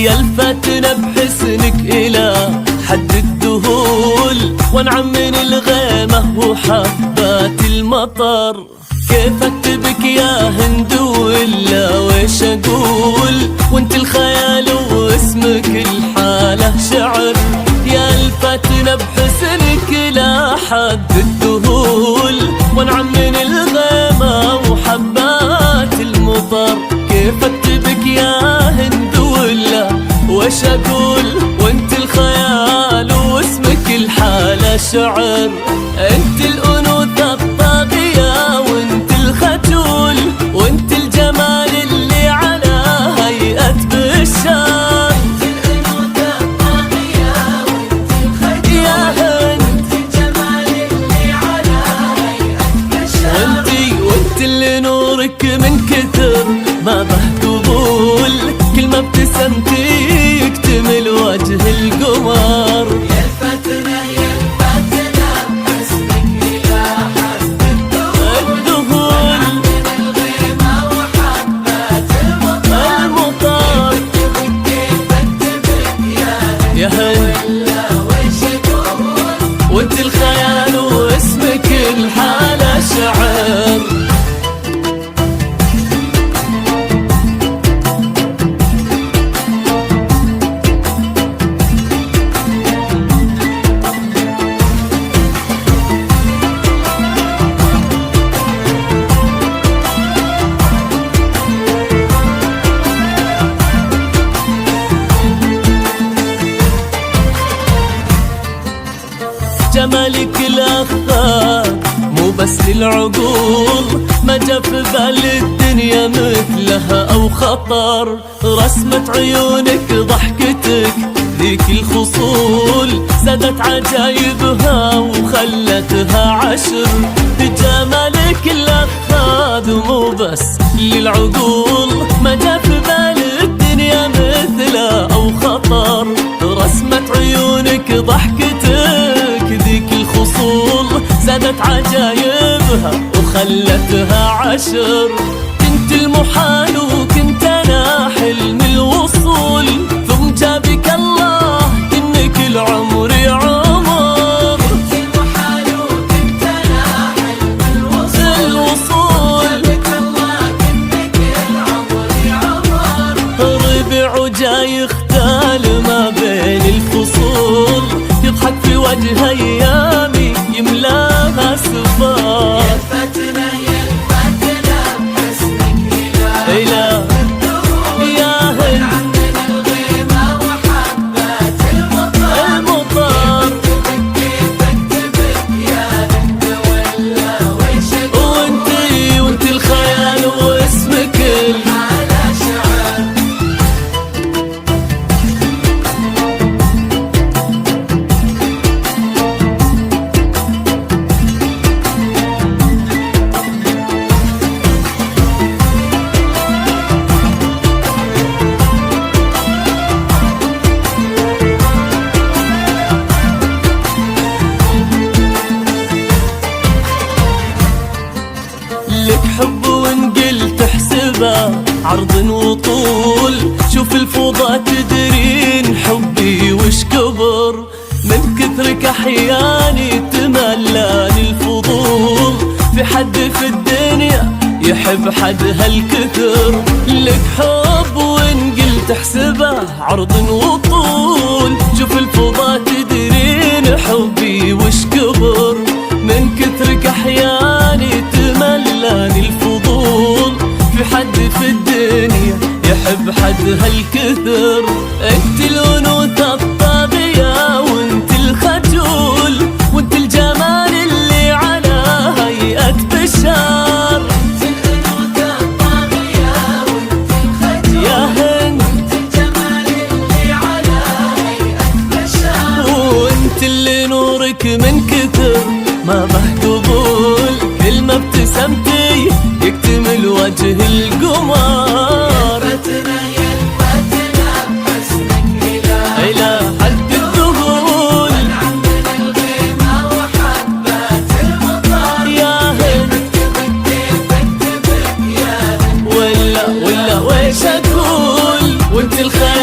يا الفاتنة بحسنك إلى حد الدهول، وانعم من الغيمة وحبات المطر. كيف اكتبك يا هند ولا ويش اقول، وانت الخيال واسمك الحالة شعر. يا الفاتنة بحسنك إلى حد الدهول، وانعم من الغيمة وحبات المطر. كيف اكتبك يا هند ولا وش اقول، وانت الخيال واسمك الحالة شعر. انت الانوثة الطاغية وانت الخجول، وانت الجمال اللي على هيئة بشار. انت الانوثة الطاغية وانت الخجول، يا هند وانت الجمال اللي على هيئة بشار. وانت اللي نورك من كثر ما به قبول، كل ما ابتسمتي يكتمل وجه القمر. يا الفاتنة يا الفاتنة باسمك إلى حد الدهول، من الغيمة وحبات المطر. كيف اكتبك يا هند ولا وش اقول، وانت الخيال واسمك الحالة شعر. جمالك الأخلاق مو بس للعقول، ما جا في بال الدنيا مثلها أو خطر. رسمة عيونك ضحكتك ذيك الخصول، زادت عجايبها وخلتها عشر. جمالك الأخلاق مو بس للعقول، ما جا في بال الدنيا مثلها أو خطر. رسمة عيونك ضحكتك ذيك الخصول، زادت عجايبها وخلتها عشر. كنت المحال وكنت انا حلم الوصول، ثم جابك الله كنك العمر عمر. كنت المحال وكنت انا حلم الوصول، جابك الله كنك العمر عمر. ربيع جاي يختال ما بين الفصول، يضحك في وجه ايامي يملاها سفار. يا الفاتنة يا الفاتنة باسمك إلى يا هند، من الغيمة وحبات المطر. كيف اكتبك يا هند ولا وش اقول، وانت الخيال واسمك الحالة شعر. لك حب وان قلت احسبه عرض وطول، شوف الفوضى تدرين حبي وش كبر. من كثرك احياني تملاني الفضول، في حد في الدنيا يحب حد هالكثر. لك حب وان قلت احسبه عرض وطول، شوف الفوضى تدرين حبي وش كبر. من كثرك احياني تملاني الفضول، في حد في الدنيا يحب حد هالكثر. انت الانوثة الطاغية وانت الخجول، وانت الجمال اللي على هيئة بشار. انت الانوثة الطاغية وانت الخجول، يا هند وانت الجمال اللي على هيئة بشار. وانت اللي نورك من كثر ما به قبول، كل ما ابتسمتي يكتمل وجه القمر. يا الفاتنة يا الفاتنة باسمك إلى حد الدهول، وانعم من الغيمة وحبات المطر. يا هند كيف اكتبك يا هند ولا وش اقول، وانت الخيال